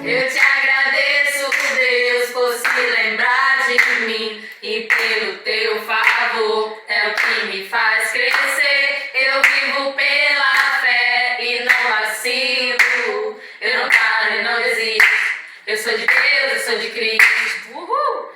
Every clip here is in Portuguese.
Eu te agradeço, Deus, por se lembrar de mim e pelo teu favor é o que me faz crescer. Eu vivo pela fé e não vacilo. Eu não paro e não desisto. Eu sou de Deus, eu sou de Cristo. Uhul!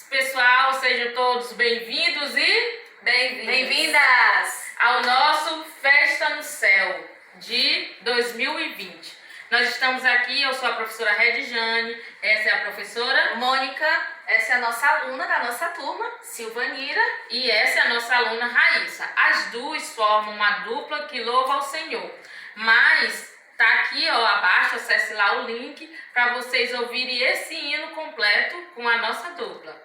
Pessoal, sejam todos bem-vindos e bem-vindas ao nosso Festa no Céu de 2020. Nós estamos aqui, eu sou a professora Redjane, essa é a professora Mônica, essa é a nossa aluna da nossa turma, Silvanira, e essa é a nossa aluna Raíssa. As duas formam uma dupla que louva ao Senhor. Mas tá aqui ó, abaixo, acesse lá o link para vocês ouvirem esse hino completo com a nossa dupla.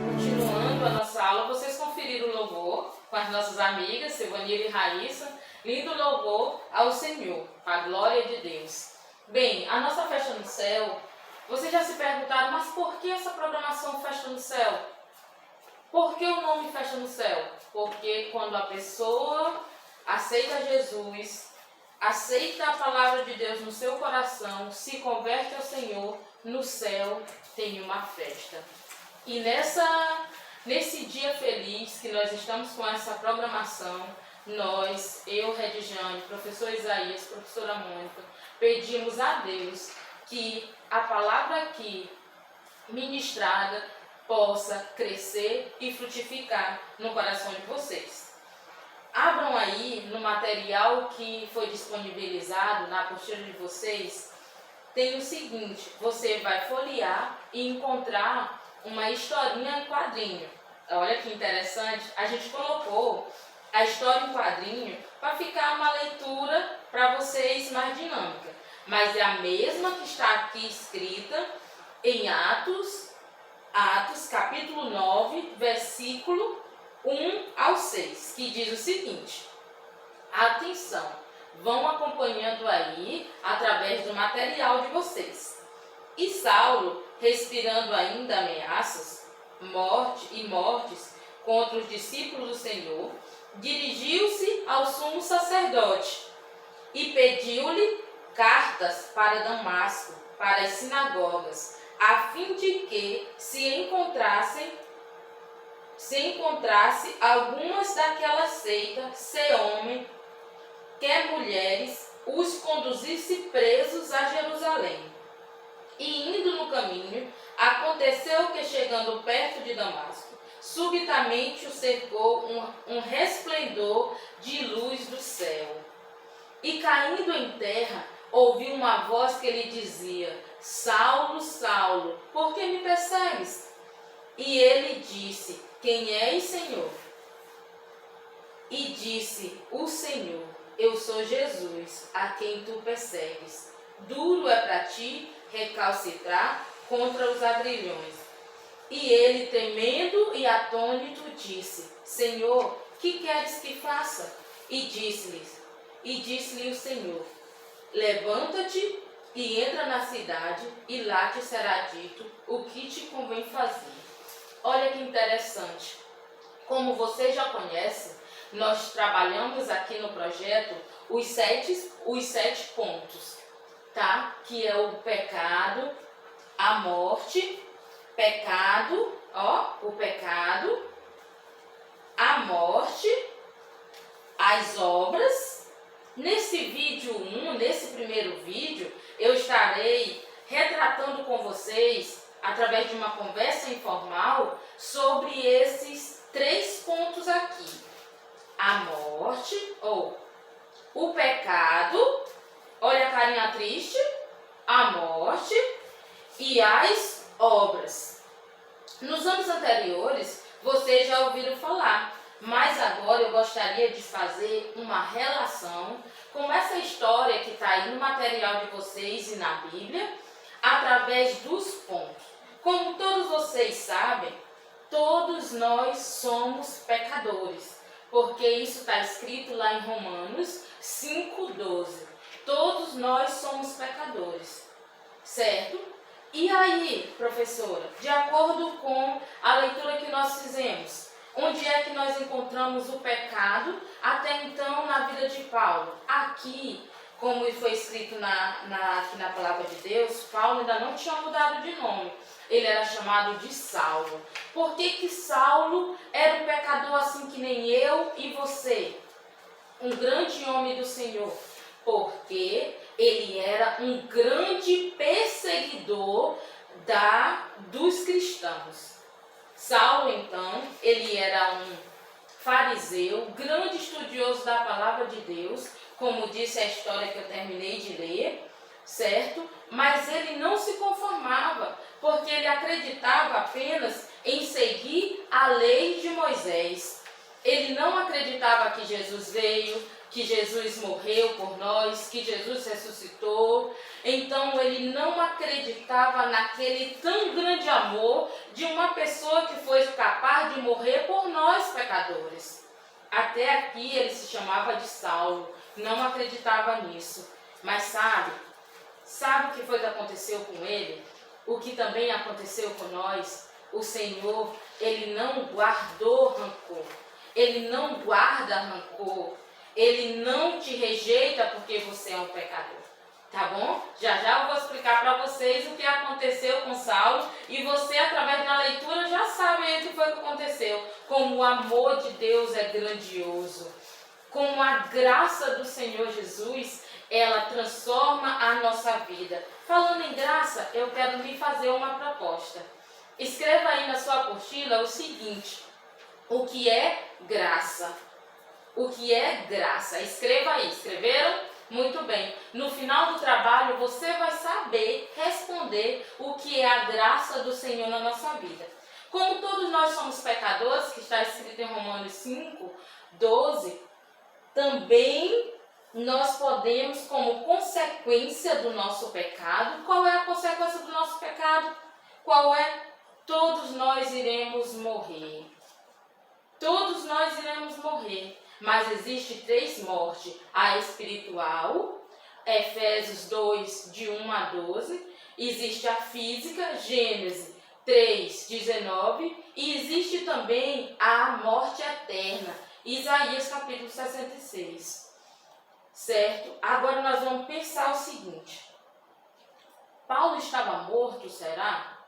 Continuando a nossa aula, vocês conferiram o louvor com as nossas amigas, Silvanira e Raíssa. Lindo louvor ao Senhor, a glória de Deus. Bem, a nossa Festa no Céu, vocês já se perguntaram, mas por que essa programação Festa no Céu? Por que o nome Festa no Céu? Porque quando a pessoa aceita Jesus, aceita a palavra de Deus no seu coração, se converte ao Senhor, no céu tem uma festa. E nesse dia feliz que nós estamos com essa programação, nós, eu, Redjane, professor Isaías, professora Mônica, pedimos a Deus que a palavra aqui ministrada possa crescer e frutificar no coração de vocês. Abram aí no material que foi disponibilizado na apostila de vocês, tem o seguinte, você vai folhear e encontrar uma historinha em quadrinho. Olha que interessante, a gente colocou a história em quadrinho para ficar uma leitura para vocês mais dinâmica. Mas é a mesma que está aqui escrita em Atos capítulo 9, versículo 1 ao 6, que diz o seguinte: atenção, vão acompanhando aí através do material de vocês. E Saulo, respirando ainda ameaças, mortes contra os discípulos do Senhor, dirigiu-se ao sumo sacerdote e pediu-lhe cartas para Damasco, para as sinagogas, a fim de que se encontrasse algumas daquela seita, se homem, quer mulheres, os conduzisse presos a Jerusalém. E indo no caminho, aconteceu que chegando perto de Damasco, subitamente o cercou um resplendor de luz do céu. E caindo em terra, ouviu uma voz que lhe dizia: Saulo, Saulo, por que me persegues? E ele disse: quem és, Senhor? E disse o Senhor: eu sou Jesus, a quem tu persegues. Duro é para ti recalcitrar contra os agrilhões. E ele, temendo e atônito, disse: Senhor, que queres que faça? E disse-lhe o Senhor: levanta-te e entra na cidade, e lá te será dito o que te convém fazer. Olha que interessante. Como você já conhece, nós trabalhamos aqui no projeto os sete pontos, tá? Que é o pecado, a morte, o pecado, a morte, as obras. Nesse primeiro vídeo, eu estarei retratando com vocês, através de uma conversa informal, sobre esses 3 pontos aqui. A morte, ou o pecado, olha a carinha triste, a morte e as obras. Nos anos anteriores, vocês já ouviram falar, mas agora eu gostaria de fazer uma relação com essa história que está aí no material de vocês e na Bíblia, através dos pontos. Como todos vocês sabem, todos nós somos pecadores, porque isso está escrito lá em Romanos 5,12. Todos nós somos pecadores, certo? E aí, professora, de acordo com a leitura que nós fizemos, onde Onde é que nós encontramos o pecado até então na vida de Paulo? Aqui, como foi escrito aqui na palavra de Deus, Paulo ainda não tinha mudado de nome. Ele era chamado de Saulo. Por que Saulo era um pecador assim que nem eu e você? Um grande homem do Senhor. Porque ele era um grande perseguidor dos cristãos. Saulo, então, ele era um fariseu, grande estudioso da palavra de Deus, como disse a história que eu terminei de ler, certo? Mas ele não se conformava, porque ele acreditava apenas em seguir a lei de Moisés. Ele não acreditava que Jesus veio, que Jesus morreu por nós, que Jesus ressuscitou. Então ele não acreditava naquele tão grande amor de uma pessoa que foi capaz de morrer por nós pecadores. Até aqui ele se chamava de Saulo, não acreditava nisso. Mas sabe o que foi que aconteceu com ele? O que também aconteceu com nós? O Senhor, ele não guardou rancor. Ele não guarda rancor. Ele não te rejeita porque você é um pecador. Tá bom? Já eu vou explicar para vocês o que aconteceu com Saulo. E você, através da leitura, já sabe aí o que foi que aconteceu. Como o amor de Deus é grandioso. Como a graça do Senhor Jesus, ela transforma a nossa vida. Falando em graça, eu quero lhe fazer uma proposta. Escreva aí na sua apostila o seguinte: o que é graça? O que é graça? Escreva aí. Escreveram? Muito bem. No final do trabalho, você vai saber responder o que é a graça do Senhor na nossa vida. Como todos nós somos pecadores, que está escrito em Romanos 5, 12, também nós podemos, como consequência do nosso pecado, qual é a consequência do nosso pecado? Qual é? Todos nós iremos morrer. Todos nós iremos morrer. Mas existe 3 mortes: a espiritual, Efésios 2, de 1 a 12, existe a física, Gênesis 3, 19, e existe também a morte eterna, Isaías capítulo 66, certo? Agora nós vamos pensar o seguinte: Paulo estava morto, será?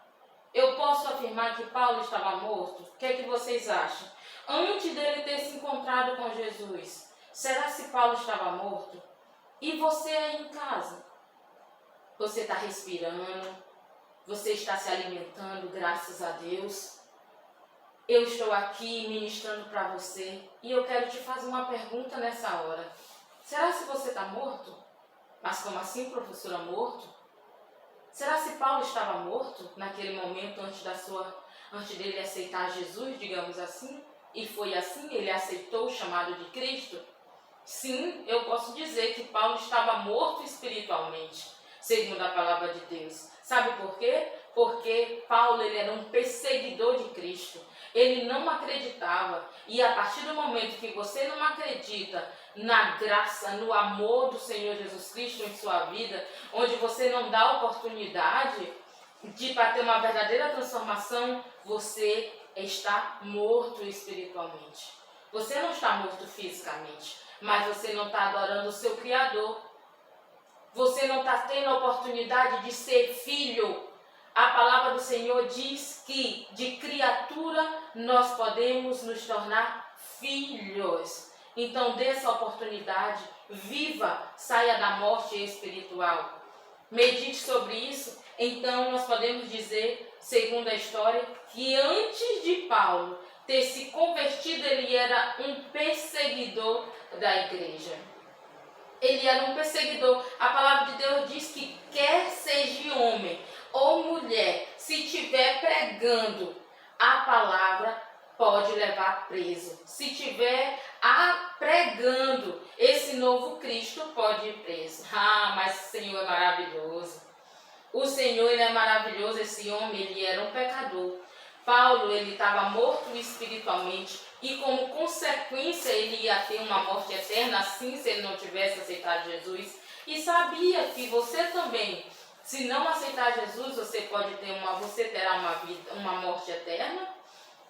Eu posso afirmar que Paulo estava morto? O que é que vocês acham? Antes dele ter se encontrado com Jesus, será se Paulo estava morto? E você aí em casa? Você está respirando? Você está se alimentando, graças a Deus? Eu estou aqui ministrando para você e eu quero te fazer uma pergunta nessa hora. Será se você está morto? Mas como assim, professora, morto? Será se Paulo estava morto naquele momento antes dele aceitar Jesus, digamos assim? E foi assim, ele aceitou o chamado de Cristo? Sim, eu posso dizer que Paulo estava morto espiritualmente, segundo a palavra de Deus. Sabe por quê? Porque Paulo, ele era um perseguidor de Cristo. Ele não acreditava. E a partir do momento que você não acredita na graça, no amor do Senhor Jesus Cristo em sua vida, onde você não dá oportunidade para ter uma verdadeira transformação, você está morto espiritualmente. Você não está morto fisicamente, mas você não está adorando o seu Criador. Você não está tendo a oportunidade de ser filho. A palavra do Senhor diz que de criatura nós podemos nos tornar filhos. Então dê essa oportunidade, viva, saia da morte espiritual. Medite sobre isso. Então nós podemos dizer, segundo a história, que antes de Paulo ter se convertido, ele era um perseguidor da igreja. Ele era um perseguidor. A palavra de Deus diz que quer seja homem ou mulher, se estiver pregando a palavra, pode levar preso. Se estiver pregando esse novo Cristo, pode ir preso. Mas o Senhor é maravilhoso. O Senhor, ele é maravilhoso. Esse homem, ele era um pecador. Paulo, ele estava morto espiritualmente e como consequência ele ia ter uma morte eterna, assim, se ele não tivesse aceitado Jesus. E sabia que você também, se não aceitar Jesus, você terá uma morte eterna.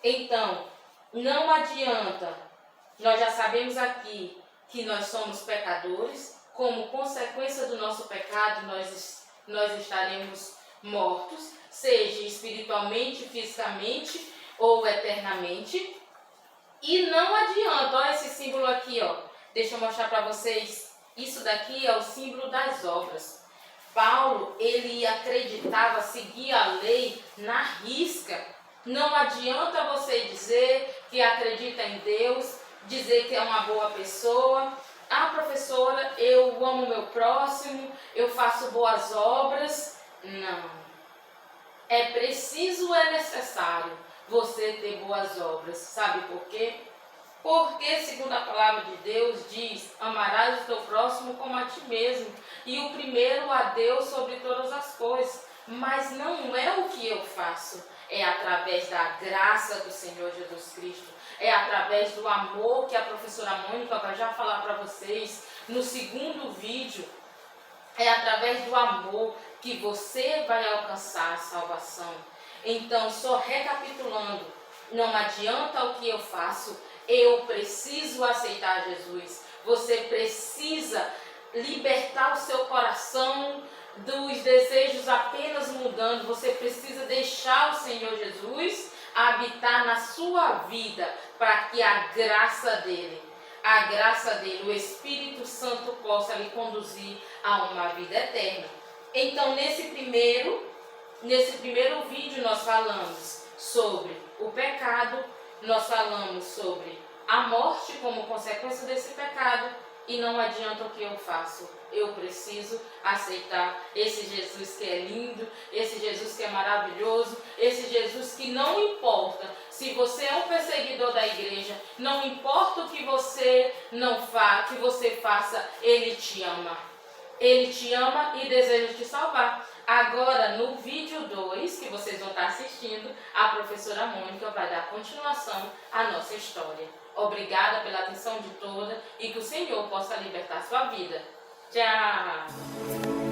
Então, Não adianta. Nós já sabemos aqui que nós somos pecadores. Como consequência do nosso pecado, nós estaremos mortos, seja espiritualmente, fisicamente ou eternamente. E não adianta, olha esse símbolo aqui, ó. Deixa eu mostrar para vocês. Isso daqui é o símbolo das obras. Paulo, ele acreditava, seguia a lei na risca. Não adianta você dizer que acredita em Deus, dizer que é uma boa pessoa. Ah, professora, eu amo meu próximo, eu faço boas obras. Não. É preciso, é necessário você ter boas obras. Sabe por quê? Porque, segundo a palavra de Deus, diz: amarás o teu próximo como a ti mesmo. E o primeiro a Deus sobre todas as coisas. Mas não é o que eu faço. É através da graça do Senhor Jesus Cristo. É através do amor que a professora Mônica vai já falar para vocês no segundo vídeo. É através do amor que você vai alcançar a salvação. Então, só recapitulando, não adianta o que eu faço, eu preciso aceitar Jesus. Você precisa libertar o seu coração dos desejos apenas mudando. Você precisa deixar o Senhor Jesus habitar na sua vida, para que a graça dele, o Espírito Santo possa lhe conduzir a uma vida eterna. Então, nesse primeiro vídeo nós falamos sobre o pecado, nós falamos sobre a morte como consequência desse pecado, e não adianta o que eu faço. Eu preciso aceitar esse Jesus que é lindo, esse Jesus que é maravilhoso, esse Jesus que não importa se você é um perseguidor da igreja, não importa o que você que você faça, Ele te ama. Ele te ama e deseja te salvar. Agora, no vídeo 2, que vocês vão estar assistindo, a professora Mônica vai dar continuação à nossa história. Obrigada pela atenção de toda e que o Senhor possa libertar sua vida. Tchau!